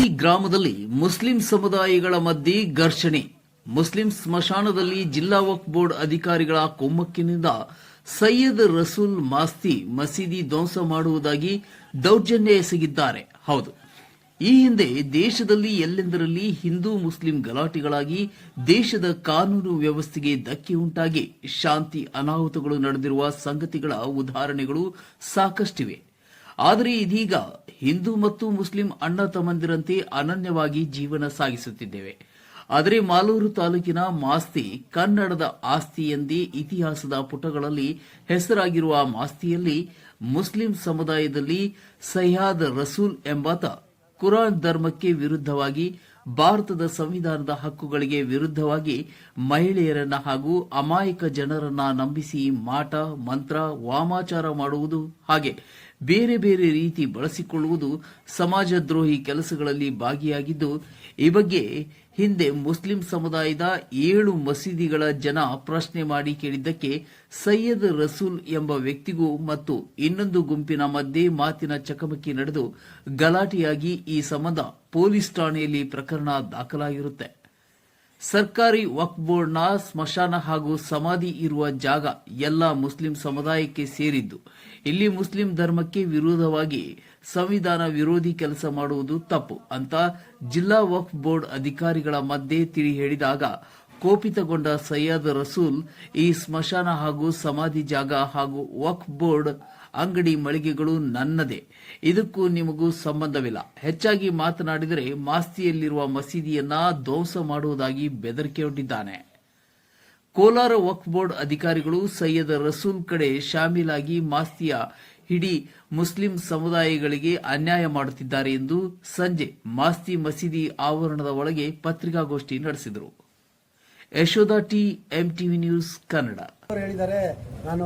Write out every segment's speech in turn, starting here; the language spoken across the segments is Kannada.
ಮಸೀದಿ ಗ್ರಾಮದಲ್ಲಿ ಮುಸ್ಲಿಂ ಸಮುದಾಯಗಳ ಮಧ್ಯೆ ಘರ್ಷಣೆ. ಮುಸ್ಲಿಂ ಸ್ಮಶಾನದಲ್ಲಿ ಜಿಲ್ಲಾ ವಕ್ಫ್ ಬೋರ್ಡ್ ಅಧಿಕಾರಿಗಳ ಕುಮ್ಮಕ್ಕಿನಿಂದ ಸೈಯದ್ ರಸೂಲ್ ಮಾಸ್ತಿ ಮಸೀದಿ ಧ್ವಂಸ ಮಾಡುವುದಾಗಿ ದೌರ್ಜನ್ಯ ಎಸಗಿದ್ದಾರೆ. ಹೌದು, ಈ ಹಿಂದೆ ದೇಶದಲ್ಲಿ ಎಲ್ಲೆಂದರಲ್ಲಿ ಹಿಂದೂ ಮುಸ್ಲಿಂ ಗಲಾಟೆಗಳಾಗಿ ದೇಶದ ಕಾನೂನು ವ್ಯವಸ್ಥೆಗೆ ಧಕ್ಕೆ ಉಂಟಾಗಿ ಶಾಂತಿ ಅನಾಹುತಗಳು ನಡೆದಿರುವ ಸಂಗತಿಗಳ ಉದಾಹರಣೆಗಳು ಸಾಕಷ್ಟಿವೆ. ಆದರೆ ಇದೀಗ ಹಿಂದೂ ಮತ್ತು ಮುಸ್ಲಿಂ ಅಣ್ಣ ತಮ್ಮಂದಿರಂತೆ ಅನನ್ಯವಾಗಿ ಜೀವನ ಸಾಗಿಸುತ್ತಿದ್ದೇವೆ. ಆದರೆ ಮಾಲೂರು ತಾಲೂಕಿನ ಮಾಸ್ತಿ ಕನ್ನಡದ ಆಸ್ತಿ ಎಂದೇ ಇತಿಹಾಸದ ಪುಟಗಳಲ್ಲಿ ಹೆಸರಾಗಿರುವ ಮಾಸ್ತಿಯಲ್ಲಿ ಮುಸ್ಲಿಂ ಸಮುದಾಯದಲ್ಲಿ ಸಯ್ಯದ್ ರಸೂಲ್ ಎಂಬಾತ ಕುರಾನ್ ಧರ್ಮಕ್ಕೆ ವಿರುದ್ಧವಾಗಿ, ಭಾರತದ ಸಂವಿಧಾನದ ಹಕ್ಕುಗಳಿಗೆ ವಿರುದ್ಧವಾಗಿ ಮಹಿಳೆಯರನ್ನ ಹಾಗೂ ಅಮಾಯಕ ಜನರನ್ನ ನಂಬಿಸಿ ಮಾಟ ಮಂತ್ರ ವಾಮಾಚಾರ ಮಾಡುವುದು ಹಾಗೆ ಬೇರೆ ಬೇರೆ ರೀತಿ ಬಳಸಿಕೊಳ್ಳುವುದು ಸಮಾಜದ್ರೋಹಿ ಕೆಲಸಗಳಲ್ಲಿ ಭಾಗಿಯಾಗಿದ್ದು, ಈ ಬಗ್ಗೆ ಹಿಂದೆ ಮುಸ್ಲಿಂ ಸಮುದಾಯದ 7 ಮಸೀದಿಗಳ ಜನ ಪ್ರಶ್ನೆ ಮಾಡಿ ಕೇಳಿದ್ದಕ್ಕೆ ಸೈಯದ್ ರಸೂಲ್ ಎಂಬ ವ್ಯಕ್ತಿಗೂ ಮತ್ತು ಇನ್ನೊಂದು ಗುಂಪಿನ ಮಧ್ಯೆ ಮಾತಿನ ಚಕಮಕಿ ನಡೆದು ಗಲಾಟೆಯಾಗಿ ಈ ಸಂಬಂಧ ಪೊಲೀಸ್ ಠಾಣೆಯಲ್ಲಿ ಪ್ರಕರಣ ದಾಖಲಾಗಿರುತ್ತೆ. ಸರ್ಕಾರಿ ವಕ್ಫ್ ಬೋರ್ಡ್ನ ಸ್ಮಶಾನ ಹಾಗೂ ಸಮಾಧಿ ಇರುವ ಜಾಗ ಎಲ್ಲ ಮುಸ್ಲಿಂ ಸಮುದಾಯಕ್ಕೆ ಸೇರಿದ್ದು, ಇಲ್ಲಿ ಮುಸ್ಲಿಂ ಧರ್ಮಕ್ಕೆ ವಿರೋಧವಾಗಿ ಸಂವಿಧಾನ ವಿರೋಧಿ ಕೆಲಸ ಮಾಡುವುದು ತಪ್ಪು ಅಂತ ಜಿಲ್ಲಾ ವಕ್ಫ್ ಬೋರ್ಡ್ ಅಧಿಕಾರಿಗಳ ಮಧ್ಯೆ ತಿಳಿ ಹೇಳಿದಾಗ ಕೋಪಿತಗೊಂಡ ಸಯ್ಯದ್ ರಸೂಲ್, ಈ ಸ್ಮಶಾನ ಹಾಗೂ ಸಮಾಧಿ ಜಾಗ ಹಾಗೂ ವಕ್ಫ್ ಬೋರ್ಡ್ ಅಂಗಡಿ ಮಳಿಗೆಗಳು ನನ್ನದೇ, ಇದಕ್ಕೂ ನಿಮಗೂ ಸಂಬಂಧವಿಲ್ಲ, ಹೆಚ್ಚಾಗಿ ಮಾತನಾಡಿದರೆ ಮಾಸ್ತಿಯಲ್ಲಿರುವ ಮಸೀದಿಯನ್ನ ಧ್ವಂಸ ಮಾಡುವುದಾಗಿ ಬೆದರಿಕೆಯೊಡ್ಡಿದ್ದಾನೆ. ಕೋಲಾರ ವಕ್ಫ್ ಬೋರ್ಡ್ ಅಧಿಕಾರಿಗಳು ಸಯ್ಯದ್ ರಸೂಲ್ ಕಡೆ ಶಾಮೀಲಾಗಿ ಮಾಸ್ತಿಯ ಇಡೀ ಮುಸ್ಲಿಂ ಸಮುದಾಯಗಳಿಗೆ ಅನ್ಯಾಯ ಮಾಡುತ್ತಿದ್ದಾರೆ ಎಂದು ಸಂಜೆ ಮಾಸ್ತಿ ಮಸೀದಿ ಆವರಣದ ಒಳಗೆ ಪತ್ರಿಕಾಗೋಷ್ಠಿ ನಡೆಸಿದರು. Yashoda T, MTV news Kannada. ಹೇಳಿದ್ದಾರೆ, ನಾನು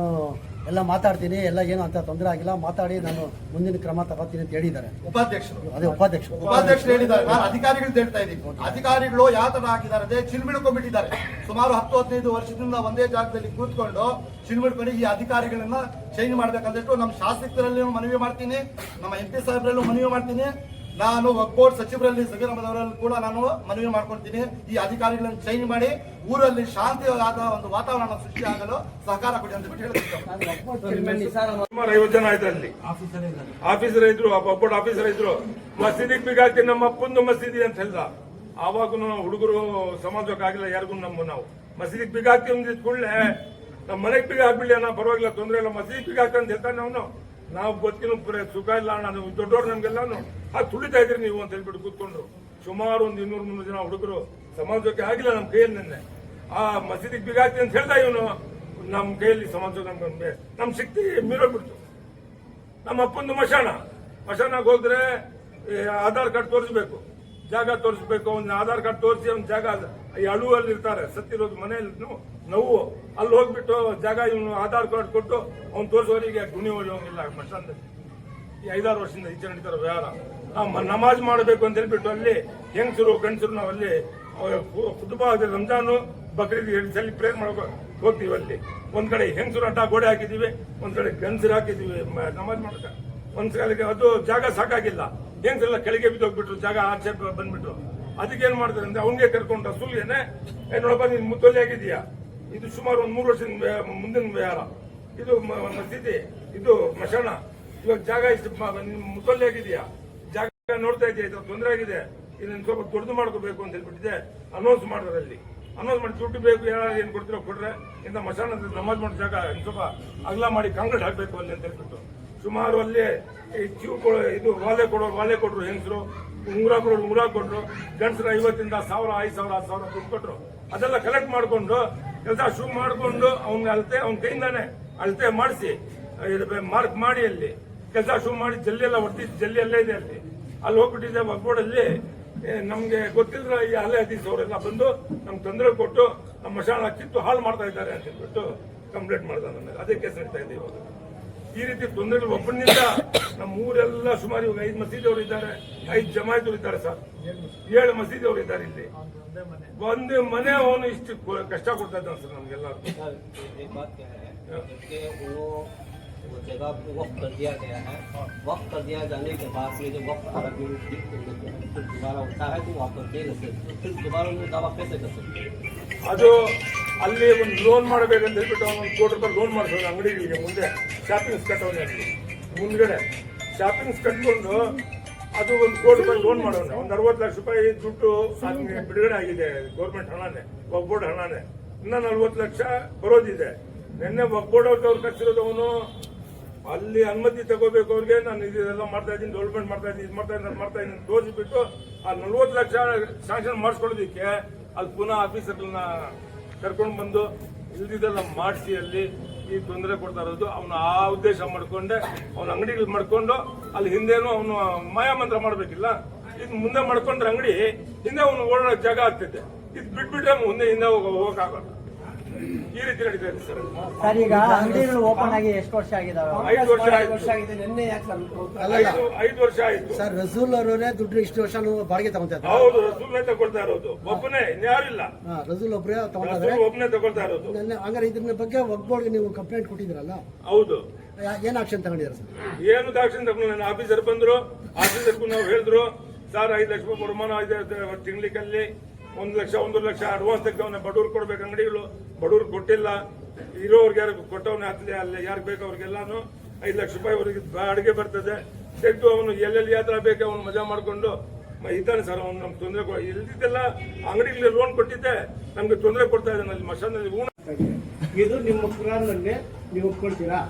ಎಲ್ಲ ಮಾತಾಡ್ತೀನಿ, ಎಲ್ಲ ಏನು ಅಂತ ತೊಂದರೆ ಆಗಿಲ್ಲ, ಮಾತಾಡಿ ನಾನು ಮುಂದಿನ ಕ್ರಮ ತಗೋತೀನಿ ಅಂತ ಹೇಳಿದ್ದಾರೆ ಉಪಾಧ್ಯಕ್ಷರು ಹೇಳಿದ್ದಾರೆ. ನಾನು ಅಧಿಕಾರಿಗಳು ಹೇಳ್ತಾ ಇದ್ದೀನಿ, ಅಧಿಕಾರಿಗಳು ಯಾವ ತರ ಆಗಿದ್ದಾರೆ ಚಿಲ್ಮಿಡ್ಕೊಂಡ್ಬಿಟ್ಟಿದ್ದಾರೆ. ಸುಮಾರು 10-15 ವರ್ಷದಿಂದ ಒಂದೇ ಜಾಗದಲ್ಲಿ ಕೂತ್ಕೊಂಡು ಚಿಲ್ಮಿಡ್ಕೊಂಡು ಈ ಅಧಿಕಾರಿಗಳನ್ನ ಚೇಂಜ್ ಮಾಡ್ಬೇಕಂದ್ಬಿಟ್ಟು ನಮ್ಮ ಶಾಸಕರಲ್ಲಿ ಮನವಿ ಮಾಡ್ತೀನಿ, ನಮ್ಮ MP ಸಾಹೇಬ್ರಲ್ಲೂ ಮನವಿ ಮಾಡ್ತೀನಿ, ನಾನು ವಕ್ಫ್ ಬೋರ್ಡ್ ಸಚಿವರಲ್ಲಿ ಸಗೀರ್ ಅಹಮದ್ ಅವರಲ್ಲಿ ಕೂಡ ನಾನು ಮನವಿ ಮಾಡ್ಕೊಳ್ತೀನಿ. ಈ ಅಧಿಕಾರಿಗಳನ್ನು ಚೇಂಜ್ ಮಾಡಿ ಊರಲ್ಲಿ ಶಾಂತಿಯಾದ ಒಂದು ವಾತಾವರಣ ಸೃಷ್ಟಿಯಾಗಲು ಸಹಕಾರ ಕೊಡಿ ಅಂತ ಬಿಟ್ಟು ಹೇಳ್ತೀನಿ. ಸುಮಾರು 50 ಜನ ಆಯ್ತು ಅಲ್ಲಿ ಆಫೀಸರ್ ಇದ್ರು, ವಕ್ಫ್ ಬೋರ್ಡ್ ಆಫೀಸರ್ ಇದ್ರು. ಮಸೀದಿಗೆ ಬಿಗಾಕಿ ನಮ್ಮ ಅಪ್ಪಂದು ಮಸೀದಿ ಅಂತ ಹೇಳ್ದ. ಆವಾಗ ಹುಡುಗರು ಸಮಾಜಕ್ಕಾಗಿಲ್ಲ ಯಾರಿಗೂ ನಾವು ಮಸೀದಿಗೆ ಬಿಗಾಕಿ ಅಂದಿದ್ ಕೂಡಲೇ ನಮ್ಮ ಮನೆಗೆ ಬಿಗ ಹಾಕ್ಬಿಡಿ ಅಣ್ಣ, ಪರವಾಗಿಲ್ಲ, ತೊಂದರೆ ಇಲ್ಲ, ಮಸೀದಿಗೆ ಬಿಗ ಹಾಕಂತ ಹೇಳ್ತಾನೆ ಅವನು. ನಾವು ಗೊತ್ತಿನ ಸುಖ ಇಲ್ಲ ಅಣ್ಣ, ನೀವು ದೊಡ್ಡವ್ರು ನಮ್ಗೆಲ್ಲಾನು ಅದು ತುಳಿತಾ ಇದ್ರಿ ನೀವು ಅಂತ ಹೇಳ್ಬಿಟ್ಟು ಕೂತ್ಕೊಂಡು ಸುಮಾರು ಒಂದು 200-300 ಜನ ಹುಡುಗರು ಸಮಾಜಕ್ಕೆ ಆಗಿಲ್ಲ ನಮ್ಮ ಕೈಯಲ್ಲಿ. ನಿನ್ನೆ ಆ ಮಸೀದಿಗೆ ಬಿಗಾಕ್ತಿ ಅಂತ ಹೇಳ್ದ ಇವನು. ನಮ್ಮ ಕೈಯಲ್ಲಿ ಸಮಾಜ ನಮ್ ಶಕ್ತಿ ಮೀರೋಗ್ಬಿಡ್ತು. ನಮ್ಮ ಅಪ್ಪಂದು ಮಶಾನಾಗ ಹೋದ್ರೆ ಆಧಾರ್ ಕಾರ್ಡ್ ತೋರಿಸ್ಬೇಕು, ಜಾಗ ತೋರಿಸ್ಬೇಕು, ಒಂದು ಆಧಾರ್ ಕಾರ್ಡ್ ತೋರಿಸಿ ಒಂದು ಜಾಗ ಈ ಅಳುವಲ್ಲಿ ಇರ್ತಾರೆ ಸತ್ತಿರೋದು ಮನೆಯಲ್ಲಿ ನೋವು, ಅಲ್ಲಿ ಹೋಗ್ಬಿಟ್ಟು ಜಾಗ ಇವನು ಆಧಾರ್ ಕಾರ್ಡ್ ಕೊಟ್ಟು ಅವ್ನು ತೋರಿಸೋರಿಗೆ ಗುಣಿ ಹೊಡೆಯೋಂಗಿಲ್ಲ. ಮಶಾನದಲ್ಲಿ ಈ 5-6 ವರ್ಷದಿಂದ ಈಚೆ ನಡೀತಾರೆ ವ್ಯವಹಾರ. ನಮಾಜ್ ಮಾಡಬೇಕು ಅಂತ ಹೇಳ್ಬಿಟ್ಟು ಅಲ್ಲಿ ಹೆಂಗಸರು ಗಂಡಸರು ನಾವಲ್ಲಿ ಖುದ್ಬಾ ರಂಜಾನು ಬಕ್ರೀದ್ ಸಲ ಪ್ರೇರ್ ಮಾಡಬೇಕು ಹೋಗ್ತೀವಿ. ಅಲ್ಲಿ ಒಂದ್ ಕಡೆ ಹೆಂಗಸರು ಅಡ್ಡ ಗೋಡೆ ಹಾಕಿದೀವಿ, ಒಂದ್ ಕಡೆ ಗಂಡಸರು ಹಾಕಿದೀವಿ ನಮಾಜ್ ಮಾಡಕ. ಒಂದ್ ಕಡೆಗೆ ಅದು ಜಾಗ ಸಾಕಾಗಿಲ್ಲ, ಹೆಂಗಸರೆಲ್ಲ ಕೆಳಗೆ ಬಿದ್ದೋಗ್ಬಿಟ್ರು, ಜಾಗ ಆಚೆ ಬಂದ್ಬಿಟ್ರು. ಅದಕ್ಕೆ ಏನ್ ಮಾಡ್ತಾರೆ ಅಂದ್ರೆ ಅವನಿಗೆ ಕರ್ಕೊಂಡು ರಸೂಲ್ಗೆನೆ ನೋಡಪ್ಪ ನೀನ್ ಮುತ್ತೊಲ್ಲಿ ಆಗಿದೀಯಾ, ಇದು ಸುಮಾರು ಒಂದು 3 ವರ್ಷದ ಮುಂದಿನ ವ್ಯವಹಾರ, ಇದು ಮಸೀದಿ, ಇದು ಮಶಾನ, ಇವಾಗ ಜಾಗ ಇಷ್ಟು ಮುತ್ತೊಲ್ಲಿ ಆಗಿದೆಯಾ, ಜಾಗ ನೋಡ್ತಾ ಇದೆಯಾ, ಇದು ತೊಂದರೆ ಆಗಿದೆ, ಇದನ್ನ ಸ್ವಲ್ಪ ದೊಡ್ಡದು ಮಾಡ್ಕೋಬೇಕು ಅಂತ ಹೇಳ್ಬಿಟ್ಟಿದೆ. ಅನೌನ್ಸ್ ಮಾಡಿದ್ರೆ ಅಲ್ಲಿ ಅನೌನ್ಸ್ ಮಾಡಿ ದುಡ್ಡು ಬೇಕು, ಏನ್ ಕೊಡ್ತಿರೋ ಕೊಡ್ರೆ, ಇಂಥ ಮಶಾನ ನಮಾಜ್ ಮಾಡೋ ಜಾಗ ಸ್ವಲ್ಪ ಅಗಲ ಮಾಡಿ ಕಾಂಕ್ರೀಟ್ ಹಾಕ್ಬೇಕು ಅಲ್ಲಿ ಅಂತ ಹೇಳ್ಬಿಟ್ಟು ಸುಮಾರು ಅಲ್ಲಿ ಇದು ವಾಲೆ ಕೊಡ್ರು ಹೆಂಗಸರು, ಉಂಗುರ ಕೊಟ್ರು, ಗಂಡಸರು 50 ಇಂದ 1000, 5000, 10,000 ದುಡ್ಡು ಕೊಟ್ರು. ಅದೆಲ್ಲ ಕಲೆಕ್ಟ್ ಮಾಡ್ಕೊಂಡು ಕೆಲಸ ಶುರು ಮಾಡ್ಕೊಂಡು ಅವ್ನ ಕೈಯಿಂದಾನೆ ಅಳತೆ ಮಾಡಿಸಿ ಮಾರ್ಕ್ ಮಾಡಿ ಅಲ್ಲಿ ಕೆಲಸ ಶುರು ಮಾಡಿ ಜಲ್ಲಿ ಎಲ್ಲ ಹೊಡ್ತಿದ್ದು, ಜಲ್ಲಿ ಅಲ್ಲೇ ಇದೆ ಅಲ್ಲಿ ಹೋಗ್ಬಿಟ್ಟಿದೆ. ವಕ್ಫ್ ಬೋರ್ಡ್ ಅಲ್ಲಿ ನಮ್ಗೆ ಗೊತ್ತಿದ್ರೆ ಈ ಅಲೆ ಹದೀಸ್ ಅವರೆಲ್ಲ ಬಂದು ನಮ್ಗೆ ತೊಂದರೆ ಕೊಟ್ಟು ನಮ್ಮ ಮಶಾನ ಕಿತ್ತು ಹಾಳು ಮಾಡ್ತಾ ಇದ್ದಾರೆ ಅಂತ ಹೇಳ್ಬಿಟ್ಟು ಕಂಪ್ಲೇಂಟ್ ಮಾಡ್ದ ನನಗೆ. ಅದೇ ಕೇಸ್ ನಡೀತಾ ಇದೆ ಇವಾಗ. ಈ ರೀತಿ ತೊಂದರೆಗಳು ಒಬ್ಬನಿಂದ ನಮ್ಮ ಊರೆಲ್ಲ ಸುಮಾರು ಇವಾಗ 5 ಮಸೀದಿ ಅವರು ಇದ್ದಾರೆ, 5 ಜಮಾಯಿತರು ಇದ್ದಾರೆ ಸರ್, 7 ಮಸೀದಿ ಅವರು ಇದ್ದಾರೆ. ಇಲ್ಲಿ ಒಂದೇ ಮನೆ ಅವನು ಇಷ್ಟು ಕಷ್ಟ ಕೊಡ್ತಾ ಇದ್ದಾನೆ ಸರ್ ನಮ್ಗೆಲ್ಲ. वो जगह को वक्फ कर दिया गया है। वक्फ कर दिया जाने के बाद में जो वक्फ अरब में फिर दोबारा होता है तो वापस दे नहीं सकते, फिर दोबारा उन्हें दावा कैसे कर सकते हैं? ಅದು ಅಲ್ಲಿ ಒಂದು ಲೋನ್ ಮಾಡಬೇಕಂತ ಹೇಳ್ಬಿಟ್ಟು ಅವನು 1 ಕೋಟಿ ರೂಪಾಯಿ ಲೋನ್ ಮಾಡಿಸೋದು ಅಂಗಡಿಗಳಿಗೆ ಮುಂದೆ ಶಾಪಿಂಗ್ಸ್ ಕಟ್ಟೋನೆ ಮುಂದ್ಗಡೆ ಶಾಪಿಂಗ್ಸ್ ಕಟ್ಕೊಂಡು ಅದು 1 ಕೋಟಿ ರೂಪಾಯಿ ಲೋನ್ ಮಾಡೋಣ, ಒಂದು 60 ಲಕ್ಷ ರೂಪಾಯಿ ದುಡ್ಡು ಅದಕ್ಕೆ ಬಿಡುಗಡೆ ಆಗಿದೆ. ಗೌರ್ಮೆಂಟ್ ಹಣನೇ, ವಕ್ಫ್ ಬೋರ್ಡ್ ಹಣನೇ. ಇನ್ನ 40 ಲಕ್ಷ ಬರೋದಿದೆ. ನಿನ್ನೆ ವಕ್ಫ್ ಬೋರ್ಡ್ ಅವ್ರು ಕಟ್ಟಿರೋದು ಅವನು ಅಲ್ಲಿ ಅನುಮತಿ ತಗೋಬೇಕು ಅವ್ರಿಗೆ. ನಾನು ಇದೆಲ್ಲ ಮಾಡ್ತಾ ಇದ್ದೀನಿ, ಡೆವಲಪ್ಮೆಂಟ್ ಮಾಡ್ತಾ ಇದ್ದೀನಿ, ಇದು ಮಾಡ್ತಾ ಇದ್ದೀನಿ ತೋರಿಸ್ಬಿಟ್ಟು ಆ 40 ಲಕ್ಷ ಶಾಂಕ್ಷನ್ ಮಾಡಿಸ್ಕೊಳ್ಳೋದಿಕ್ಕೆ ಅಲ್ಲಿ ಪುನಃ ಆಫೀಸರ್ಗಳನ್ನ ಕರ್ಕೊಂಡು ಬಂದು ಇಲ್ದಿದ್ದೆಲ್ಲ ಮಾಡಿಸಿ ಅಲ್ಲಿ ಈ ತೊಂದರೆ ಕೊಡ್ತಾ ಇರೋದು. ಅವನು ಆ ಉದ್ದೇಶ ಮಾಡ್ಕೊಂಡೆ ಅವನ ಅಂಗಡಿಗಳು ಮಾಡ್ಕೊಂಡು ಅಲ್ಲಿ ಹಿಂದೇನು ಅವನು ಮಾಯಾಮಂತ್ರ ಮಾಡಬೇಕಿಲ್ಲ. ಇದು ಮುಂದೆ ಮಾಡ್ಕೊಂಡ್ರೆ ಅಂಗಡಿ ಹಿಂದೆ ಅವನು ಓಡಾಡೋ ಜಾಗ ಆಗ್ತಿದೆ. ಇದು ಬಿಟ್ಬಿಟ್ರೆ ಮುಂದೆ ಹಿಂದೆ ಹೋಗಕ್ಕಾಗಲ್ಲ. ಈ ರೀತಿ ನಡೀತಾ ಇದೆ ಸರ್. ಸರ್, ಈಗ ಅಂಗಡಿಗಳು ಓಪನ್ ಆಗಿ ಎಷ್ಟು ವರ್ಷ ಆಗಿದಾವೆ? 5 ವರ್ಷ ಆಯ್ತು. ಆಗಿದೆ. ನಿನ್ನೆ ಯಾಕೆ ಸರ್ 5 ವರ್ಷ ಆಯ್ತು ಸರ್ ರಸೂಲ್ ಅವರೇ ದುಡ್ಡು ಇಷ್ಟು ವರ್ಷ ಬಾಡಿಗೆ ತಗೊಂತಾ ಇದ್ದಾರೆ. ಹೌದು, ರಸೂಲ್ನೇ ತಗೊಳ್ತಾ ಇರೋದು. ಒಬ್ಬನೇ, ಇನ್ಯಾರಿಲ್ಲ. ರಸೂಲ್ ಒಬ್ಬರೇ ತಗೊಂಡಿದ್ದಾರೆ. ರಸೂಲ್ ಒಬ್ಬನೇ ತಗೊಳ್ತಾ ಇರೋದು. ನಿನ್ನೆ ಹಂಗಾರೆ ಇದ್ರ ಬಗ್ಗೆ ವಕ್ಫ್ ಬೋರ್ಡ್ಗೆ ನೀವು ಕಂಪ್ಲೇಂಟ್ ಕೊಟ್ಟಿದ್ದೀರಲ್ಲ, ಹೌದು. ಏನ್ ಆಕ್ಷನ್ ತಗೊಂಡಿದ್ದಾರೆ ಸರ್? ಏನು ದಾಕ್ಷಿಣ ತಗೊಂಡು ನನ್ನ ಆಫೀಸರ್ ಬಂದ್ರು. ಆಫೀಸರ್ಗೂ ನಾವು ಹೇಳಿದ್ರು, ಸರ್ 5 ಲಕ್ಷ ರೂಪಾಯಿ ಪ್ರಮಾಣ ಇದೆ ತಿಂಗ್ಳಿಕಲ್ಲಿ, 1 ಲಕ್ಷ 1.5 ಲಕ್ಷ ಅಡ್ವಾನ್ಸ್ ತೆಗ್ದವನ್ನ ಬಡವ್ರು ಕೊಡ್ಬೇಕು. ಅಂಗಡಿಗಳು ಬಡವ್ರು ಕೊಟ್ಟಿಲ್ಲ, ಇರೋರ್ಗೆ ಯಾರು ಕೊಟ್ಟವನೇ ಹತ್ತಲಿ ಅಲ್ಲಿ ಯಾರಿಗೆ ಬೇಕು ಅವ್ರಿಗೆಲ್ಲಾನು 5 ಲಕ್ಷ ರೂಪಾಯಿ ಅವ್ರಿಗೆ ಬಾಡಿಗೆ ಬರ್ತದೆ. ತೆಗೆದು ಅವನು ಎಲ್ಲೆಲ್ಲಿ ಯಾತ್ರ ಬೇಕು ಅವನು ಮಜಾ ಮಾಡ್ಕೊಂಡು ಇದ್ದಾನೆ ಸರ್. ಅವ್ನು ನಮ್ಗೆ ತೊಂದರೆ ಇಲ್ದಿದ್ದೆಲ್ಲ ಅಂಗಡಿಗಳಲ್ಲಿ ಲೋನ್ ಕೊಟ್ಟಿದ್ದೆ ನಮ್ಗೆ ತೊಂದರೆ ಕೊಡ್ತಾ ಇದ್ದಾನೆ. ಅಲ್ಲಿ ಮಶಾನಲ್ಲಿ ಇದು ನಿಮ್ಮ ಕುರಾನ್ನಲ್ಲಿ ನೀವು ಒಪ್ಕೊಳ್ತೀರಾ?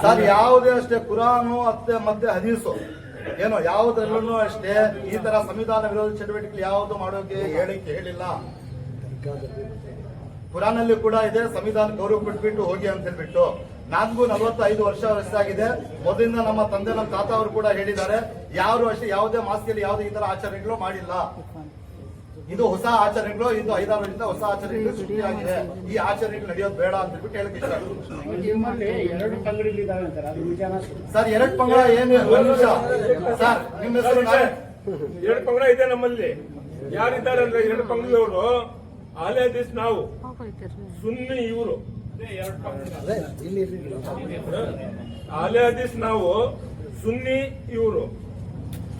ಸರ್ ಯಾವುದೇ ಅಷ್ಟೇ ಕುರಾನು ಮತ್ತೆ ಹದೀಸು ಏನೋ ಯಾವುದ್ರಲ್ಲೂ ಅಷ್ಟೇ ಈ ತರ ಸಂವಿಧಾನ ವಿರೋಧಿ ಚಟುವಟಿಕೆ ಯಾವುದು ಮಾಡೋಕೆ ಹೇಳಿಲ್ಲ. ಕುರಾನಲ್ಲಿ ಕೂಡ ಇದೆ, ಸಂವಿಧಾನ ಗೌರವ ಬಿಟ್ಬಿಟ್ಟು ಹೋಗಿ ಅಂತ ಹೇಳ್ಬಿಟ್ಟು. ನನಗೂ 45 ವರ್ಷ ಆಗಿದೆ. ಮೊದಲಿಂದ ನಮ್ಮ ತಂದೆ ನಮ್ಮ ತಾತ ಅವರು ಕೂಡ ಹೇಳಿದ್ದಾರೆ, ಯಾರು ಅಷ್ಟೇ ಯಾವುದೇ ಮಾಸ್ತಿಯಲ್ಲಿ ಯಾವುದೇ ಈ ತರ ಆಚರಣೆಗಳು ಮಾಡಿಲ್ಲ. ಇದು ಹೊಸ ಆಚರಣೆಗಳು, ಇದು 5-6 ವರ್ಷದಿಂದ ಹೊಸ ಆಚರಣೆಗಳು ಸೃಷ್ಟಿಯಾಗಿದೆ. ಈ ಆಚರಣೆಗಳು ನಡೆಯೋದು ಬೇಡ ಅಂತ ಹೇಳ್ಬಿಟ್ಟು ಹೇಳಕ್ ಇಷ್ಟ. ನಿಮ್ಮಲ್ಲಿ 2 ಅಂಗಡಿಗಳಿದ್ದಾವೆ ಅಂತಾರೆ, ಅದು ನಿಜಾನ ಸರ್? 2 ಪಂಗಡ ಏನು? ಒಂದು ನಿಮಿಷ ಸರ್, ನಿಮ್ಮ ಹೆಸರು? 2 ಪಂಗಡ ಇದೆ ನಮ್ಮಲ್ಲಿ. ಯಾರಿದ್ದಾರೆ ಅಂದ್ರೆ 2 ಪಂಗಡದವರು ಆಲೆ ಹದೀಸ್ ನಾವು, ಸುನ್ನಿ ಇವರು. ಆಲೆ ಹದೀಸ್ ನಾವು, ಸುನ್ನಿ ಇವರು.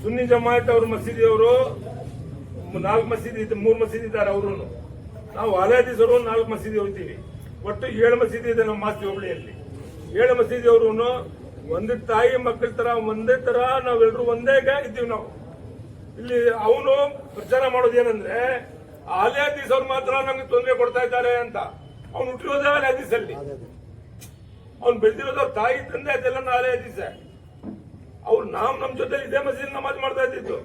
ಸುನ್ನಿ ಜಮಾಯತ್ ಅವರು ಮಸೀದಿಯವರು 4 ಮಸೀದಿ, 3 ಮಸೀದಿ ಇದ್ದಾರೆ ಅವರು. ನಾವು ಆಲೆ ಹದೀಸ್ ಅವರು 4 ಮಸೀದಿ ಹೋಗ್ತೀವಿ. ಒಟ್ಟು 7 ಮಸೀದಿ ಇದೆ ನಮ್ಮ ಮಾಸ್ತಿ ಹೋಬಳಿಯಲ್ಲಿ. 7 ಮಸೀದಿ ಅವರು ಒಂದೇ ತಾಯಿ ಮಕ್ಕಳ ತರ ಒಂದೇ ತರ ನಾವೆಲ್ಲರೂ ಒಂದೇ ಇದ್ದೀವಿ ನಾವು. ಇಲ್ಲಿ ಅವನು ಪ್ರಚಾರ ಮಾಡೋದು ಏನಂದ್ರೆ ಆಲೆ ಹದೀಸ್ ಅವ್ರು ಮಾತ್ರ ನಮ್ಗೆ ತೊಂದರೆ ಕೊಡ್ತಾ ಇದ್ದಾರೆ ಅಂತ. ಅವ್ನು ಹುಟ್ಟಿರೋದೇ ಆಲೆ ಹದೀಸ್ ಅಲ್ಲಿ, ಅವ್ನು ಬೆಳೆದಿರೋದು ಅವ್ರ ತಾಯಿ ತಂದೆ ಅದೆಲ್ಲ ಆಲೆ ಹದೀಸ್. ಅವ್ರು ನಮ್ ಜೊತೆ ಇದೇ ಮಸೀದಿ ನಮಾಜ್ ಮಾಡ್ತಾ ಇದ್ದಿದ್ದು.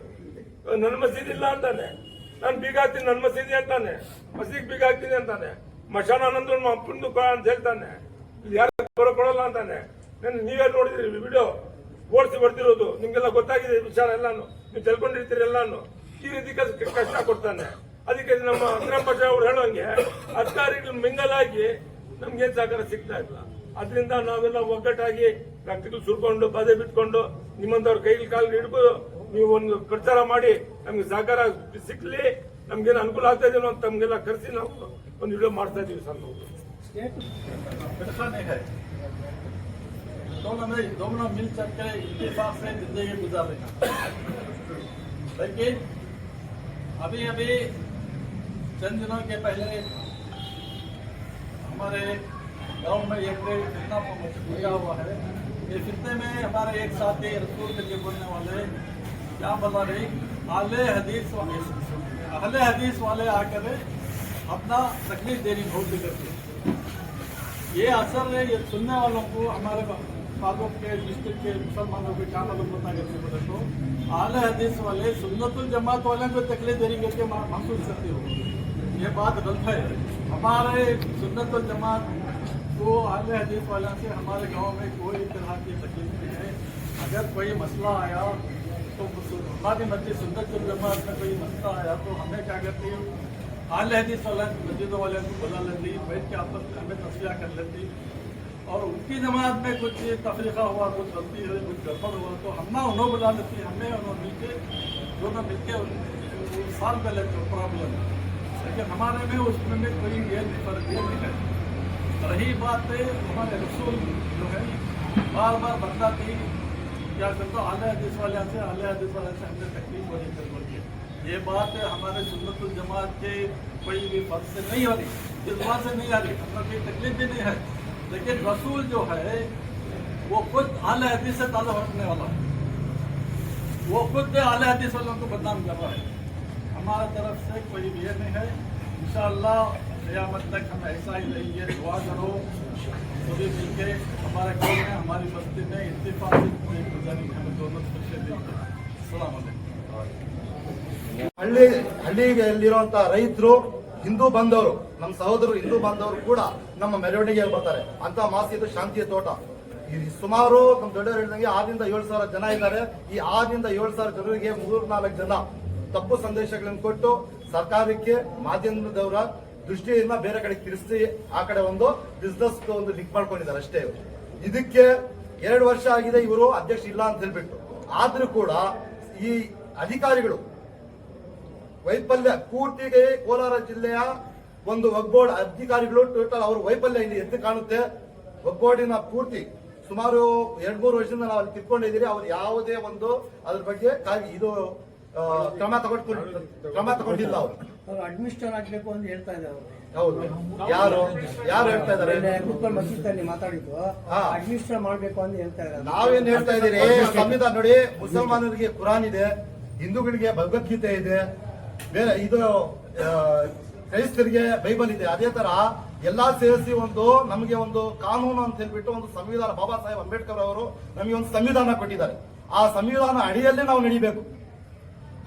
ನನ್ನ ಮಸೀದಿ ಇಲ್ಲ ಅಂತಾನೆ, ನಾನು ಬೀಗ ಹಾಕ್ತೀನಿ ನನ್ನ ಮಸೀದಿ ಅಂತಾನೆ, ಮಸೀದಿಗೆ ಬೀಗ ಹಾಕ್ತೀನಿ ಅಂತಾನೆ. ಮಶಾನ ನಂದು ಅಪ್ಪಂದು ಅಂತ ಹೇಳ್ತಾನೆ, ಯಾರು ಕೊಡಲ್ಲ ಅಂತಾನೆ. ನೀವೇ ನೋಡಿದ್ರಿ ವಿಡಿಯೋ ಓಡಿಸಿ ಬರ್ತಿರೋದು, ನಿಮ್ಗೆಲ್ಲ ಗೊತ್ತಾಗಿದೆ ವಿಚಾರ ಎಲ್ಲಾನು, ನೀವು ತಿಳ್ಕೊಂಡಿರ್ತೀರಿ ಎಲ್ಲಾನು. ಈ ರೀತಿ ಕಷ್ಟ ಕೊಡ್ತಾನೆ. ಅದಕ್ಕೆ ನಮ್ಮ ಅಕ್ರಮ್ ಪಾಷಾ ಅವ್ರು ಹೇಳೋಂಗೆ ಅಧಿಕಾರಿಗಳು ಮಿಂಗಲಾಗಿ ನಮ್ಗೇನ್ ಸಹಕಾರ ಸಿಗ್ತಾ ಇಲ್ಲ. ಅದರಿಂದ ನಾವೆಲ್ಲ ಒಗ್ಗಟ್ಟಾಗಿ ರಕ್ತಗಳು ಸುರ್ಕೊಂಡು ಬಾಧೆ ಬಿಟ್ಕೊಂಡು ನಿಮ್ಮಂತವ್ರ ಕೈಲಿ ಕಾಲು ಹಿಡ್ಬೋದು ನೀವು ಒಂದು ಪ್ರಚಾರ ಮಾಡಿ ನಮ್ಗೆ ಸಹಕಾರ ಸಿಕ್ಲಿ, ನಮ್ಗೇನು ಅನುಕೂಲ ಆಗ್ತಾ ಇದೆಯೋ ಅಂತ ತಮ್ಗೆಲ್ಲ ಕರೆಸಿ ನಾವು ಒಂದು ವಿಡಿಯೋ ಮಾಡ್ತಾ ಇದೀವಿ ಸರ್. ನಾವು दोनों मिल करके इत्तेफाक से जिंदगी गुजार रहे हैं। लेकिन अभी चंद दिनों के पहले हमारे गांव में एक फितना मचा हुआ है। ये फितने में हमारे एक साथी रसूल के बोलने वाले क्या बोला रही, अहले हदीस वाले आकर अपना तकलीफ देनी बहुत करते। ये असर है, ये सुनने वालों को हमारे ताल्लुक के डिस्ट्रिक्ट के मुसलमानों को क्या मालूम पता करते बोले तो आले हदीस वाले सुन्नतुल जमात वाले को तकलीफ देनी करके महसूस करते हो। ये बात गलत है। हमारे सुन्नतुल जमात को आले हदीस वाले से हमारे गांव में कोई तरह की तकलीफ नहीं है। अगर कोई मसला आया तो हमारी मस्जिद सुन्नतुल जमात में कोई मसला आया तो हमें क्या करती है, आले हदीस वाले मस्जिद वाले को बुला लेती, बैठ के आपस में हमें तस्वीर कर लेती। और उनकी जमात में कुछ तफरीका हुआ, कुछ गलती हुई, कुछ गड़बड़ हुआ तो हम ना उन्होंने बुला लेती, हमें उन्होंने मिलके दोनों मिलके सॉल्व कर लेते प्रॉब्लम। लेकिन हमारे में उसमें कोई ये नहीं है। रही बात है हमारे रसूल जो है बार बार बतलाते ही क्या करता हूँ आले हदीस वाले से हमने तकलीफ हो रही बोल के ये बात हमारे सुन्नतुल जमात के कोई भी फर्ज से नहीं हो रही, जज्बात से नहीं आ रही, हमें कोई तकलीफ भी नहीं है। लेकिन रसूल जो है वो खुद आले हदीस से ताल्लुक़ रखने वाला है, वो खुद आले हदीस वालों को बदनाम कर रहा है। हमारा तरफ से कोई भी ये नहीं है। इंशाअल्लाह क़यामत तक हम ऐसा ही रहिए, दुआ करो सभी मिलके हमारे गाँव में हमारी बस्ती में इत्तेफाक से गुजारी हमें दोनों खुशी देते हैं। अस्सलाम वालेकुम। ಹಳ್ಳಿಯಲ್ಲಿರುವಂತ ರೈತರು, ಹಿಂದೂ ಬಾಂಧವರು, ನಮ್ಮ ಸಹೋದರರು ಹಿಂದೂ ಬಾಂಧವರು ಕೂಡ ನಮ್ಮ ಮೆರವಣಿಗೆಯಲ್ಲಿ ಬರ್ತಾರೆ. ಅಂತ ಮಾಸಿದು ಶಾಂತಿಯ ತೋಟ. ಈ ಸುಮಾರು ನಮ್ಮ ದೊಡ್ಡವರು ಹೇಳಿದಂಗೆ 6ರಿಂದ 7,000 ಜನ ಇದ್ದಾರೆ. ಈ 6ರಿಂದ 7,000 ಜನರಿಗೆ 3-4 ಜನ ತಪ್ಪು ಸಂದೇಶಗಳನ್ನು ಕೊಟ್ಟು ಸರ್ಕಾರಕ್ಕೆ ಮಾಧ್ಯಮದವರ ದೃಷ್ಟಿಯನ್ನ ಬೇರೆ ಕಡೆ ತಿರ್ಸಿ ಆ ಕಡೆ ಒಂದು ಬಿಸ್ನೆಸ್ ಒಂದು ಲಿಂಕ್ ಮಾಡ್ಕೊಂಡಿದ್ದಾರೆ ಅಷ್ಟೇ. ಇದಕ್ಕೆ 2 ವರ್ಷ ಆಗಿದೆ ಇವರು ಅಧ್ಯಕ್ಷ ಇಲ್ಲ ಅಂತ ಹೇಳ್ಬಿಟ್ಟು. ಆದ್ರೂ ಕೂಡ ಈ ಅಧಿಕಾರಿಗಳು ವೈಫಲ್ಯ ಪೂರ್ತಿಗೆ ಕೋಲಾರ ಜಿಲ್ಲೆಯ ಒಂದು ವಕ್ಬೋರ್ಡ್ ಅಧಿಕಾರಿಗಳು ಟೋಟಲ್ ಅವರ ವೈಫಲ್ಯ ಇಲ್ಲಿ ಎದ್ದು ಕಾಣುತ್ತೆ. ವಕ್ಬೋರ್ಡಿನ ಪೂರ್ತಿ ಸುಮಾರು 2-3 ವರ್ಷದಿಂದ ನಾವು ಅಲ್ಲಿ ಕಿತ್ಕೊಂಡಿದ್ದೀರಿ. ಅವ್ರು ಯಾವುದೇ ಒಂದು ಅದ್ರ ಬಗ್ಗೆ ಇದು ಕ್ರಮ ತಗೊಂಡಿಲ್ಲ. ಅವರು ಅಡ್ಮಿನಿಸ್ಟರ್ ಆಗ್ಬೇಕು ಅಂತ ಹೇಳ್ತಾ ಇದ್ದಾರೆ. ಹೌದು, ಯಾರು ಹೇಳ್ತಾ ಇದಾರೆ? ಕುತ್ಕೊಂಡು ಮಸೀದಲ್ಲಿ ಮಾತಾಡಿದ್ದು ಅಡ್ಮಿನಿಸ್ಟರ್ ಮಾಡ್ಬೇಕು ಅಂತ ಹೇಳ್ತಾ ಇದ್ದಾರೆ. ನಾವೇನ್ ಹೇಳ್ತಾ ಇದೀರಿ? ಸಂವಿಧಾನ ನೋಡಿ, ಮುಸಲ್ಮಾನರಿಗೆ ಕುರಾನ್ ಇದೆ, ಹಿಂದೂಗಳಿಗೆ ಭಗವದ್ಗೀತೆ ಇದೆ, ಬೇರೆ ಇದು ಕ್ರೈಸ್ತರಿಗೆ ಬೈಬಲ್ ಇದೆ. ಅದೇ ತರ ಎಲ್ಲಾ ಸೇರಿಸಿ ಒಂದು ನಮಗೆ ಒಂದು ಕಾನೂನು ಅಂತ ಹೇಳ್ಬಿಟ್ಟು ಒಂದು ಸಂವಿಧಾನ, ಬಾಬಾ ಸಾಹೇಬ್ ಅಂಬೇಡ್ಕರ್ ಅವರು ನಮಗೆ ಒಂದು ಸಂವಿಧಾನ ಕೊಟ್ಟಿದ್ದಾರೆ. ಆ ಸಂವಿಧಾನ ಅಡಿಯಲ್ಲಿ ನಾವು ನಡಿಬೇಕು.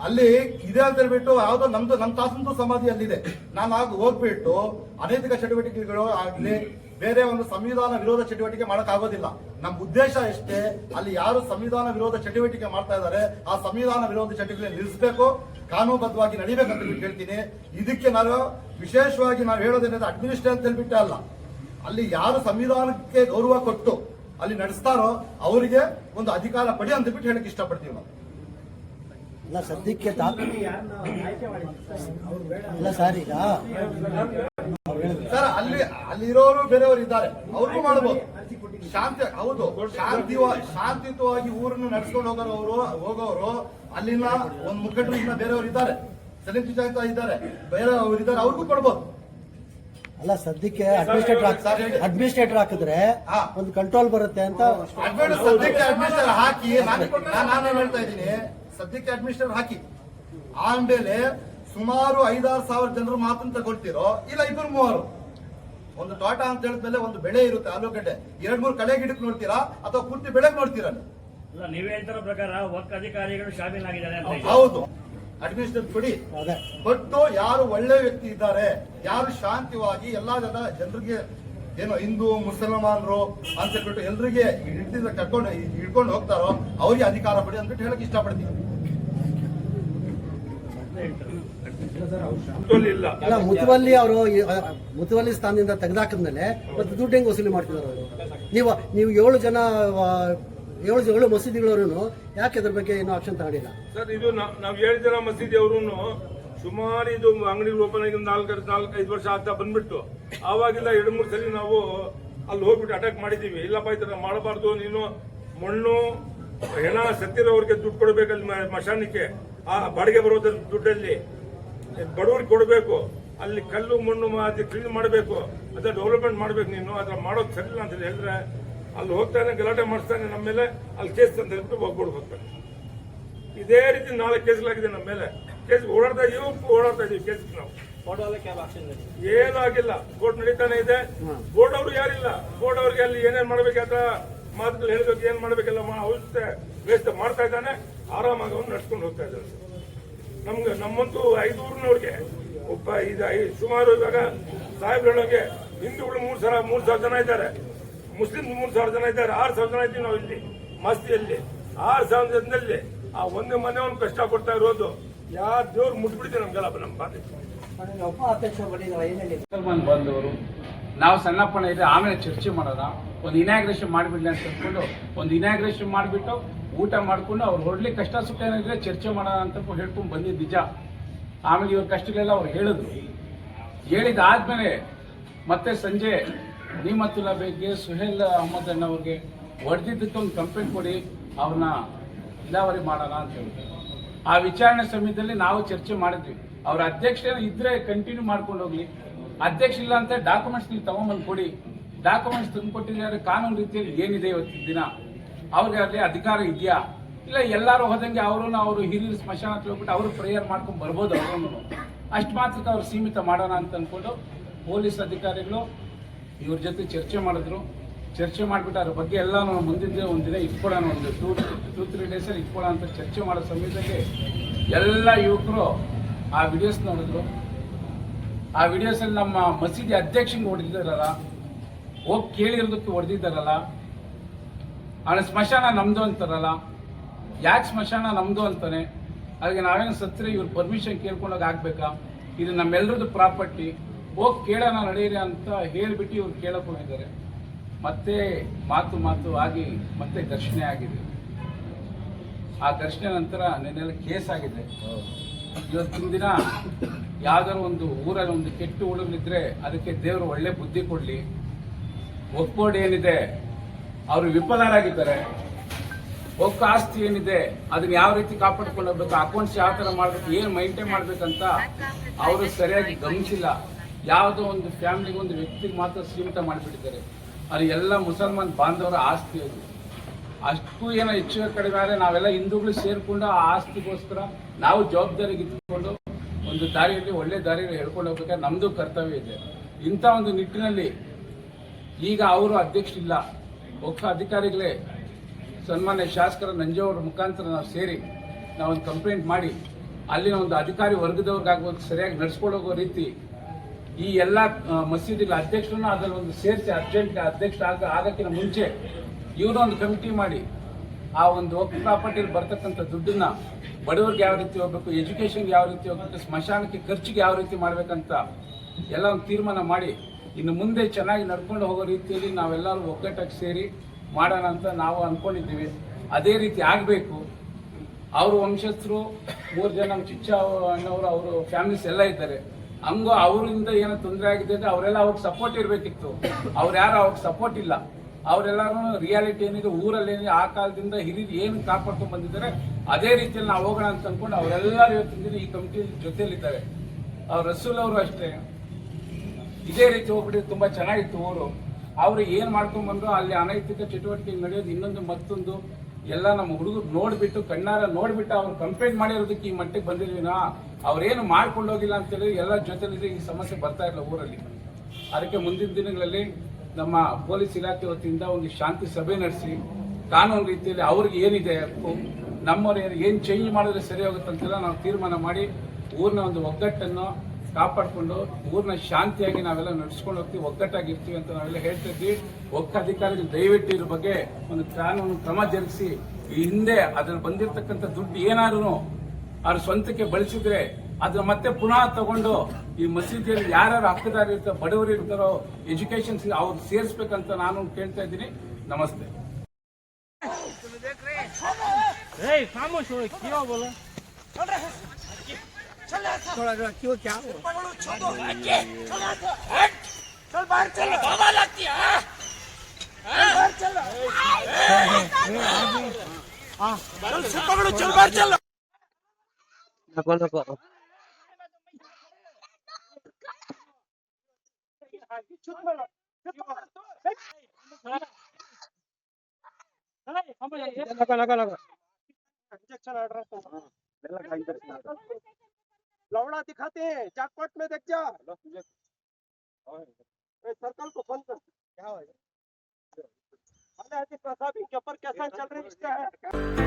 ಅಲ್ಲಿ ಇದೆ ಅಂತ ಹೇಳ್ಬಿಟ್ಟು ಯಾವ್ದೋ ನಮ್ಮ ತಾಸಂದು ಸಮಾಧಿ ಅಲ್ಲಿದೆ. ನಾನು ಹೋಗ್ಬಿಟ್ಟು ಅನೈತಿಕ ಚಟುವಟಿಕೆಗಳು ಆಗ್ಲಿ ಬೇರೆ ಒಂದು ಸಂವಿಧಾನ ವಿರೋಧ ಚಟುವಟಿಕೆ ಮಾಡಕ್ ಆಗೋದಿಲ್ಲ. ನಮ್ಮ ಉದ್ದೇಶ ಎಷ್ಟೇ, ಅಲ್ಲಿ ಯಾರು ಸಂವಿಧಾನ ವಿರೋಧ ಚಟುವಟಿಕೆ ಮಾಡ್ತಾ ಇದ್ದಾರೆ ಆ ಸಂವಿಧಾನ ವಿರೋಧ ಚಟುವಟಿಕೆ ನಿಲ್ಲಿಸಬೇಕು, ಕಾನೂನುಬದ್ಧವಾಗಿ ನಡಿಬೇಕಂತ ಹೇಳ್ತೀನಿ. ಇದಕ್ಕೆ ನಾನು ವಿಶೇಷವಾಗಿ ನಾವು ಹೇಳೋದೇನಿದೆ, ಅಡ್ಮಿನಿಸ್ಟ್ರೇಷನ್ ಅಂತ ಹೇಳ್ಬಿಟ್ಟೆ ಅಲ್ಲ, ಅಲ್ಲಿ ಯಾರು ಸಂವಿಧಾನಕ್ಕೆ ಗೌರವ ಕೊಟ್ಟು ಅಲ್ಲಿ ನಡೆಸ್ತಾರೋ ಅವರಿಗೆ ಒಂದು ಅಧಿಕಾರ ಪಡಿ ಅಂತ ಬಿಟ್ಟು ಹೇಳಕ್ ಇಷ್ಟಪಡ್ತೀವಿ ನಾವು. ಇಲ್ಲ ಸದ್ಯಕ್ಕೆ ಇಲ್ಲ ಸರ್, ಈಗ ಸರ್ ಅಲ್ಲಿರೋರು ಬೇರೆಯವರು ಇದ್ದಾರೆ, ಅವ್ರಿಗೂ ಮಾಡಬಹುದು. ಶಾಂತಿ ಹೌದು, ಶಾಂತಿಯುತವಾಗಿ ಊರನ್ನು ನಡೆಸ್ಕೊಂಡು ಹೋಗೋರು ಅಲ್ಲಿನ ಒಂದು ಮುಖಂಡರು ಇನ್ನ ಬೇರೆಯವರು ಇದ್ದಾರೆ, ಸಲೀಂ ಪಿಚಾಂತ ಇದ್ದಾರೆ, ಬೇರೆಯವರು ಇದ್ದಾರೆ, ಅವ್ರಿಗೂ ಕೊಡ್ಬೋದು. ಅಲ್ಲ ಸದ್ಯಕ್ಕೆ ಅಡ್ಮಿನಿಸ್ಟ್ರೇಟರ್ ಹಾಕಿದ್ರೆ ಒಂದು ಕಂಟ್ರೋಲ್ ಬರುತ್ತೆ ಅಂತ. ಸದ್ಯಕ್ಕೆ ಅಡ್ಮಿನಿಸ್ಟ್ರೇಟರ್ ಹಾಕಿ, ನಾನೇನ್ ಹೇಳ್ತಾ ಇದ್ದೀನಿ, ಸದ್ಯಕ್ಕೆ ಅಡ್ಮಿನಿಸ್ಟ್ರೇಟರ್ ಹಾಕಿ ಆಮೇಲೆ ಸುಮಾರು 5-6 ಸಾವಿರ ಜನರು ಮಾತ್ರ ತಗೊಳ್ತಿರೋ, ಇಲ್ಲ 2-3 ಒಂದು ತೋಟ ಅಂತ ಹೇಳಿದ್ಮೇಲೆ ಒಂದು ಬೆಳೆ ಇರುತ್ತೆ, ಆಲೂಗಡ್ಡೆ 2-3 ಕಳೆ ಗಿಡಕ್ಕೆ ನೋಡ್ತೀರಾ ಅಥವಾ ಪೂರ್ತಿ ಬೆಳೆಗೆ ನೋಡ್ತೀರಾ? ನೀವೇ ಹೇಳ್ತಿರೋ ಪ್ರಕಾರ ಒಕ್ಕ ಅಧಿಕಾರಿಗಳು ಶಾಮೀಲಾಗಿದ್ದಾರೆ ಅಂತ. ಹೌದು, ಅಡ್ಮಿನಿಸ್ಟ್ರೇಟ್ ಕೊಡಿ, ಬಟ್ ಯಾರು ಒಳ್ಳೆ ವ್ಯಕ್ತಿ ಇದ್ದಾರೆ, ಯಾರು ಶಾಂತಿವಾಗಿ ಎಲ್ಲಾ ಜನರಿಗೆ ಏನೋ ಹಿಂದೂ ಮುಸಲ್ಮಾನರು ಅಂತ ಹೇಳ್ಬಿಟ್ಟು ಎಲ್ರಿಗೆ ಹಿಡ್ಕೊಂಡು ಹೋಗ್ತಾರೋ ಅವ್ರಿಗೆ ಅಧಿಕಾರ ಪಡಿ ಅಂತ ಹೇಳಕ್ ಇಷ್ಟಪಡ್ತೀವಿ. ಇಲ್ಲ ಮುತುವಲ್ಲಿ ಅವರು ಮುತುವಲ್ಲಿ ಸ್ಥಾನದಿಂದ ತೆಗೆದಾಕಿದ್ಮೇಲೆ ಮತ್ತೆ ದುಡ್ಡು ಹೆಂಗ್ ವಸೂಲಿ ಮಾಡ್ತಿದ್ದಾರೆ ಅವರು? ನೀವು 7 ಮಸೀದಿಗಳವರು ಯಾಕೆ ಅದ್ರ ಬಗ್ಗೆ ಏನೋ ಆಕ್ಷನ್ ತಗೊಂಡಿಲ್ಲ ಸರ್? ಇದು ನಾವು 7 ಜನ ಮಸೀದಿ ಅವರು ಸುಮಾರು ಇದು ಅಂಗಡಿಗಳು ಓಪನ್ ಆಗಿ 4-5 ವರ್ಷ ಆಗ್ತಾ ಬಂದ್ಬಿಟ್ಟು ಆವಾಗಿಂದ 2-3 ಸಲ ನಾವು ಅಲ್ಲಿ ಹೋಗ್ಬಿಟ್ಟು ಅಟ್ಯಾಕ್ ಮಾಡಿದೀವಿ. ಇಲ್ಲಪ್ಪ ಈ ತರ ಮಾಡಬಾರ್ದು, ನೀನು ಮಣ್ಣು ಹೆಣ ಸತ್ತಿರೋರಿಗೆ ದುಡ್ಡು ಕೊಡಬೇಕಲ್ಲಿ ಮಶಾನಕ್ಕೆ, ಆ ಬಾಡಿಗೆ ಬರೋದ್ರ ದುಡ್ಡಲ್ಲಿ ಬಡವರಿಗೆ ಕೊಡಬೇಕು, ಅಲ್ಲಿ ಕಲ್ಲು ಮಣ್ಣು ಕ್ಲೀನ್ ಮಾಡಬೇಕು, ಅದ ಡೆವಲಪ್ಮೆಂಟ್ ಮಾಡ್ಬೇಕು, ನೀನು ಅದ್ರ ಮಾಡೋದು ಸರಿಯಿಲ್ಲ ಅಂತ ಹೇಳಿದ್ರೆ ಅಲ್ಲಿ ಹೋಗ್ತಾನೆ ಗಲಾಟೆ ಮಾಡಿಸ್ತಾನೆ ನಮ್ಮ ಮೇಲೆ, ಅಲ್ಲಿ ಕೇಸ್ ಅಂತ ಹೇಳ್ಬಿಟ್ಟು ಹೋಗ್ತಾನೆ. ಇದೇ ರೀತಿ 4 ಕೇಸ್ಗಳಾಗಿದೆ ನಮ್ಮ ಮೇಲೆ. ಕೇಸ್ ಓಡಾಡ್ತಾ ಇದೀವಿ ಕೇಸ್ ನಾವು. ಏನೂ ಆಗಿಲ್ಲ, ಕೋರ್ಟ್ ನಡೀತಾನೆ ಇದೆ. ಬೋರ್ಡ್ ಅವರು ಯಾರಿಲ್ಲ, ಬೋರ್ಡ್ ಅವ್ರಿಗೆ ಅಲ್ಲಿ ಏನೇನ್ ಮಾಡ್ಬೇಕಾದ ಮಾತುಗಳು ಹೇಳ್ಬೇಕು, ಏನ್ ಮಾಡ್ಬೇಕೆಲ್ಲ ಔಷಧ ವ್ಯವಸ್ಥೆ ಮಾಡ್ತಾ ಇದ್ದಾನೆ, ಆರಾಮಾಗಿ ಅವ್ನು ನಡ್ಸ್ಕೊಂಡು ಹೋಗ್ತಾ ಇದ್ದಾನೆ. ನಮ್ಮಂತೂ 5 ಊರಿನವ್ರಿಗೆ ಸುಮಾರು ಇವಾಗ ಸಾಹೇಬ್ರೊಳಗೆ ಹಿಂದೂಗಳು 3,000 ಜನ ಇದ್ದಾರೆ, ಮುಸ್ಲಿಂ 3,000 ಜನ ಇದ್ದಾರೆ, 6,000 ಜನ ಇದ್ದೀವಿ ನಾವು ಇಲ್ಲಿ ಮಸ್ತಿಯಲ್ಲಿ. 6,000 ಜನದಲ್ಲಿ ಆ ಒಂದು ಮನೆ ಒಂದು ಕಷ್ಟ ಕೊಡ್ತಾ ಇರೋದು ಯಾರು ದೇವ್ರು ಮುಟ್ಬಿಡ್ತೀವಿ ನಮ್ಗೆಲ್ಲ ನಮ್ಮ ಬಾಧೆ. ಮುಸಲ್ಮಾನ್ ಬಂದವರು ನಾವು ಸಣ್ಣಪ್ಪನ ಇದ್ರೆ ಆಮೇಲೆ ಚರ್ಚೆ ಮಾಡೋಣ, ಒಂದು ಇನಾಗ್ರೇಷನ್ ಮಾಡಿಬಿಡ್ಲಿ ಅಂತ ಹೇಳ್ಕೊಂಡು ಒಂದು ಇನಾಗ್ರೇಷನ್ ಮಾಡಿಬಿಟ್ಟು ಊಟ ಮಾಡ್ಕೊಂಡು ಅವ್ರು ಹೊರಡ್ಲಿಕ್ಕೆ ಕಷ್ಟ ಸುಖ ಏನಿದ್ರೆ ಚರ್ಚೆ ಮಾಡೋಣ ಅಂತ ಹೇಳ್ಕೊಂಡು ಬಂದಿದ್ದು ನಿಜ. ಆಮೇಲೆ ಇವ್ರ ಕಷ್ಟಗಳೆಲ್ಲ ಅವ್ರು ಹೇಳಿದ್ರು. ಹೇಳಿದಾದ್ಮೇಲೆ ಮತ್ತೆ ಸಂಜೆ ನೀಮತುಲ್ಲಾ ಬೇಗ್ಗೆ ಸುಹೇಲ್ ಅಹಮದ್ ಅಣ್ಣವ್ರಿಗೆ ಹೊಡೆದಿದ್ದಕ್ಕೆ ಒಂದು ಕಂಪ್ಲೇಂಟ್ ಕೊಡಿ, ಅವ್ರನ್ನ ಇಲಾವರಿ ಮಾಡೋಣ ಅಂತ ಹೇಳಿದ್ರು. ಆ ವಿಚಾರಣೆ ಸಮಯದಲ್ಲಿ ನಾವು ಚರ್ಚೆ ಮಾಡಿದ್ವಿ. ಅವ್ರ ಅಧ್ಯಕ್ಷ ಇದ್ರೆ ಕಂಟಿನ್ಯೂ ಮಾಡ್ಕೊಂಡು ಹೋಗ್ಲಿ, ಅಧ್ಯಕ್ಷ ಇಲ್ಲ ಅಂತ ಡಾಕ್ಯುಮೆಂಟ್ಸ್ ನೀವು ತಗೊಂಡ್ಬಂದು ಕೊಡಿ. ಡಾಕ್ಯುಮೆಂಟ್ಸ್ ತಂದುಕೊಟ್ಟಿದ್ದಾರೆ, ಕಾನೂನು ರೀತಿಯಲ್ಲಿ ಏನಿದೆ ಇವತ್ತಿನ ದಿನ ಅವ್ರಿಗೆ ಅಲ್ಲಿ ಅಧಿಕಾರ ಇದೆಯಾ ಇಲ್ಲ, ಎಲ್ಲರೂ ಹೋದಂಗೆ ಅವರು ಹಿರಿಯರು ಸ್ಮಶಾನಕ್ಕೆ ಹೋಗ್ಬಿಟ್ಟು ಅವರು ಪ್ರೇಯರ್ ಮಾಡ್ಕೊಂಡು ಬರ್ಬೋದು. ಅವರು ಅಷ್ಟು ಮಾತ್ರಕ್ಕೆ ಅವ್ರು ಸೀಮಿತ ಮಾಡೋಣ ಅಂತ ಅಂದ್ಕೊಂಡು ಪೊಲೀಸ್ ಅಧಿಕಾರಿಗಳು ಇವ್ರ ಜೊತೆ ಚರ್ಚೆ ಮಾಡಿದ್ರು. ಚರ್ಚೆ ಮಾಡಿಬಿಟ್ಟು ಅದ್ರ ಬಗ್ಗೆ ಎಲ್ಲ ನಾವು ಮುಂದಿದ್ದೆ ಒಂದಿನ ಇಟ್ಕೊಳ್ಳೋಣ, ಒಂದು 2-3 ಡೇಸಲ್ಲಿ ಇಟ್ಕೊಳ್ಳೋಣ ಅಂತ ಚರ್ಚೆ ಮಾಡೋ ಸಮಯದಲ್ಲಿ ಎಲ್ಲ ಯುವಕರು ಆ ವಿಡಿಯೋಸ್ ನೋಡಿದ್ರು. ಆ ವಿಡಿಯೋಸಲ್ಲಿ ನಮ್ಮ ಮಸೀದಿ ಅಧ್ಯಕ್ಷಂಗೆ ಹೊಡೆದಿದ್ದಾರಲ್ಲ, ಹೋಗಿ ಕೇಳಿರೋದಕ್ಕೆ ಹೊಡೆದಿದ್ದಾರಲ್ಲ, ಅವನ ಸ್ಮಶಾನ ನಮ್ದು ಅಂತಾರಲ್ಲ, ಯಾಕೆ ಸ್ಮಶಾನ ನಮ್ದು ಅಂತಾನೆ? ಅದಕ್ಕೆ ನಾವೇನು ಸತ್ತರೆ ಇವ್ರ ಪರ್ಮಿಷನ್ ಕೇಳ್ಕೊಂಡಾಗ ಆಗ್ಬೇಕಾ? ಇದು ನಮ್ಮೆಲ್ಲರದ್ದು ಪ್ರಾಪರ್ಟಿ, ಹೋಗಿ ಕೇಳೋಣ ನಡೀರಿ ಅಂತ ಹೇಳಿಬಿಟ್ಟು ಇವ್ರು ಕೇಳಕ್ ಹೋಗಿದ್ದಾರೆ. ಮತ್ತೆ ಮಾತು ಆಗಿ ಮತ್ತೆ ಘರ್ಷಣೆ ಆಗಿದೆ. ಆ ಘರ್ಷಣೆ ನಂತರ ನೆನ್ನೆಲ್ಲ ಕೇಸ್ ಆಗಿದೆ. ಇವತ್ತಿನ ದಿನ ಯಾವ್ದಾದ್ರು ಒಂದು ಊರಲ್ಲಿ ಒಂದು ಕೆಟ್ಟ ಹುಡುಗನಿದ್ರೆ ಅದಕ್ಕೆ ದೇವರು ಒಳ್ಳೆ ಬುದ್ಧಿ ಕೊಡ್ಲಿ. ಒಕ್ಬೋರ್ಡ್ ಏನಿದೆ ಅವರು ವಿಫಲರಾಗಿದ್ದಾರೆ. ಒಕ್ಕ ಆಸ್ತಿ ಏನಿದೆ ಅದನ್ನ ಯಾವ ರೀತಿ ಕಾಪಾಡ್ಕೊಂಡು ಹೋಗ್ಬೇಕು, ಅಕೌಂಟ್ಸ್ ಯಾವ ತರ ಮಾಡ್ಬೇಕು, ಏನ್ ಮೈಂಟೈನ್ ಮಾಡ್ಬೇಕಂತ ಅವರು ಸರಿಯಾಗಿ ಗಮನಿಸಿಲ್ಲ. ಯಾವುದೋ ಒಂದು ಫ್ಯಾಮಿಲಿಗೆ ಒಂದು ವ್ಯಕ್ತಿಗೆ ಮಾತ್ರ ಸೀಮಿತ ಮಾಡಿಬಿಟ್ಟಿದ್ದಾರೆ. ಅದು ಎಲ್ಲ ಮುಸಲ್ಮಾನ್ ಬಾಂಧವರ ಆಸ್ತಿ. ಅದು ಅಷ್ಟು ಏನೋ ಹೆಚ್ಚು ಕಡಿಮೆ ಆದರೆ ನಾವೆಲ್ಲ ಹಿಂದೂಗಳು ಸೇರ್ಕೊಂಡು ಆ ಆಸ್ತಿಗೋಸ್ಕರ ನಾವು ಜವಾಬ್ದಾರಿಗೆ ಇಟ್ಕೊಂಡು ಒಂದು ದಾರಿಯಲ್ಲಿ ಒಳ್ಳೆ ದಾರಿಯಲ್ಲಿ ಹೇಳ್ಕೊಂಡು ಹೋಗ್ಬೇಕಾದ್ರೆ ನಮ್ದು ಕರ್ತವ್ಯ ಇದೆ. ಇಂಥ ಒಂದು ನಿಟ್ಟಿನಲ್ಲಿ ಈಗ ಅವರು ಅಧ್ಯಕ್ಷರಿಲ್ಲ, ಒಕ್ಕ ಅಧಿಕಾರಿಗಳೇ ಸನ್ಮಾನ್ಯ ಶಾಸಕರ ನಂಜೇಗೌಡರ ಮುಖಾಂತರ ನಾವು ಸೇರಿ ನಾವೊಂದು ಕಂಪ್ಲೇಂಟ್ ಮಾಡಿ ಅಲ್ಲಿನ ಒಂದು ಅಧಿಕಾರಿ ವರ್ಗದವ್ರಿಗಾಗುವಂತ ಸರಿಯಾಗಿ ನಡ್ಸ್ಕೊಂಡು ಹೋಗೋ ರೀತಿ ಈ ಎಲ್ಲ ಮಸೀದಿಗಳ ಅಧ್ಯಕ್ಷರನ್ನ ಅದರಲ್ಲಿ ಒಂದು ಸೇರಿಸಿ ಅರ್ಜೆಂಟ್ ಅಧ್ಯಕ್ಷ ಆಗಕ್ಕಿಂತ ಮುಂಚೆ ಇವರೊಂದು ಕಮಿಟಿ ಮಾಡಿ ಆ ಒಂದು ಒಕ್ಕ ಪ್ರಾಪರ್ಟಿಯಲ್ಲಿ ಬರ್ತಕ್ಕಂಥ ದುಡ್ಡನ್ನ ಬಡವರಿಗೆ ಯಾವ ರೀತಿ ಹೋಗ್ಬೇಕು, ಎಜುಕೇಷನ್ಗೆ ಯಾವ ರೀತಿ ಹೋಗ್ಬೇಕು, ಸ್ಮಶಾನಕ್ಕೆ ಖರ್ಚಿಗೆ ಯಾವ ರೀತಿ ಮಾಡ್ಬೇಕಂತ ಎಲ್ಲ ಒಂದು ತೀರ್ಮಾನ ಮಾಡಿ ಇನ್ನು ಮುಂದೆ ಚೆನ್ನಾಗಿ ನಡ್ಕೊಂಡು ಹೋಗೋ ರೀತಿಯಲ್ಲಿ ನಾವೆಲ್ಲರೂ ಒಗ್ಗಟ್ಟಾಗಿ ಸೇರಿ ಮಾಡೋಣ ಅಂತ ನಾವು ಅಂದ್ಕೊಂಡಿದ್ದೀವಿ. ಅದೇ ರೀತಿ ಆಗಬೇಕು. ಅವರು ವಂಶಸ್ಥರು 3 ಜನ ನಮ್ಮ ಚಿಚ್ಚ ಅಣ್ಣವರು, ಅವರು ಫ್ಯಾಮಿಲೀಸ್ ಎಲ್ಲ ಇದ್ದಾರೆ. ಹಂಗೋ ಅವರಿಂದ ಏನೋ ತೊಂದರೆ ಆಗಿದೆ ಅಂದರೆ ಅವರೆಲ್ಲ ಅವ್ರಿಗೆ ಸಪೋರ್ಟ್ ಇರಬೇಕಿತ್ತು. ಅವ್ರು ಯಾರು ಅವ್ರಿಗೆ ಸಪೋರ್ಟ್ ಇಲ್ಲ. ಅವರೆಲ್ಲರೂ ರಿಯಾಲಿಟಿ ಏನಿದೆ ಊರಲ್ಲಿ ಏನಿದೆ ಆ ಕಾಲದಿಂದ ಹಿರಿದು ಏನು ಕಾಪಾಡ್ಕೊಂಡು ಬಂದಿದ್ದಾರೆ ಅದೇ ರೀತಿಯಲ್ಲಿ ನಾವು ಹೋಗೋಣ ಅಂತ ಅಂದ್ಕೊಂಡು ಅವರೆಲ್ಲರೂ ಇವತ್ತಿನ ದಿನ ಈ ಕಮಿಟಿ ಜೊತೆಯಲ್ಲಿದ್ದಾರೆ. ಅವ್ರು ರಸೂಲ್ ಅವರು ಅಷ್ಟೇ ಇದೇ ರೀತಿ ಹೋಗ್ಬಿಟ್ಟು ತುಂಬಾ ಚೆನ್ನಾಗಿತ್ತು ಊರು. ಅವರು ಏನ್ ಮಾಡ್ಕೊಂಡ್ ಬಂದ್ರು ಅಲ್ಲಿ ಅನೈತಿಕ ಚಟುವಟಿಕೆ ನಡೆಯೋದು ಇನ್ನೊಂದು ಮತ್ತೊಂದು ಎಲ್ಲ ನಮ್ಮ ಹುಡುಗರು ನೋಡ್ಬಿಟ್ಟು ಕಣ್ಣಾರ ನೋಡ್ಬಿಟ್ಟು ಅವ್ರು ಕಂಪ್ಲೇಂಟ್ ಮಾಡಿರೋದಕ್ಕೆ ಈ ಮಟ್ಟಿಗೆ ಬಂದಿರ್ಲಿನಾ, ಅವ್ರೇನು ಮಾಡ್ಕೊಂಡು ಹೋಗಿಲ್ಲ ಅಂತೇಳಿ ಎಲ್ಲ ಜೊತೆಲಿದ್ರೆ ಈ ಸಮಸ್ಯೆ ಬರ್ತಾ ಇಲ್ಲ ಊರಲ್ಲಿ. ಅದಕ್ಕೆ ಮುಂದಿನ ದಿನಗಳಲ್ಲಿ ನಮ್ಮ ಪೊಲೀಸ್ ಇಲಾಖೆ ವತಿಯಿಂದ ಒಂದು ಶಾಂತಿ ಸಭೆ ನಡೆಸಿ ಕಾನೂನು ರೀತಿಯಲ್ಲಿ ಅವ್ರಿಗೆ ಏನಿದೆ ನಮ್ಮವ್ರು ಏನ್ ಚೇಂಜ್ ಮಾಡಿದ್ರೆ ಸರಿ ಹೋಗುತ್ತಂತೆಲ್ಲ ನಾವು ತೀರ್ಮಾನ ಮಾಡಿ ಊರಿನ ಒಂದು ಒಗ್ಗಟ್ಟನ್ನು ಕಾಪಾಡಿಕೊಂಡು ಊರಿನ ಶಾಂತಿಯಾಗಿ ನಾವೆಲ್ಲ ನಡೆಸ್ಕೊಂಡು ಹೋಗ್ತೀವಿ, ಒಗ್ಗಟ್ಟಾಗಿರ್ತೀವಿ ಅಂತ ನಾವೆಲ್ಲ ಹೇಳ್ತಾ ಇದ್ವಿ. ಒಕ್ಕ ಅಧಿಕಾರಿಗಳು ದಯವಿಟ್ಟು ಇದ್ರ ಬಗ್ಗೆ ಒಂದು ಕಾನೂನು ಕ್ರಮ ಜರುಗಿಸಿ ಈ ಹಿಂದೆ ಅದ್ರಲ್ಲಿ ಬಂದಿರತಕ್ಕಂಥ ದುಡ್ಡು ಏನಾದ್ರು ಅವ್ರ ಸ್ವಂತಕ್ಕೆ ಬಳಸಿದ್ರೆ ಅದ್ರ ಮತ್ತೆ ಪುನಃ ತಗೊಂಡು ಈ ಮಸೀದಿಯಲ್ಲಿ ಯಾರ್ಯಾರು ಹಕ್ಕದಾರ ಇರ್ತಾರೋ ಬಡವರು ಇರ್ತಾರೋ ಎಜುಕೇಶನ್ ಅವ್ರು ಸೇರಿಸ್ಬೇಕಂತ ನಾನು ಕೇಳ್ತಾ ಇದ್ದೀನಿ. ನಮಸ್ತೆ. लौड़ा दिखाते हैं जैकपॉट में, देख जा सर्कल को फोन कर क्या है प्रसाद के ऊपर कैसा चल रहा है।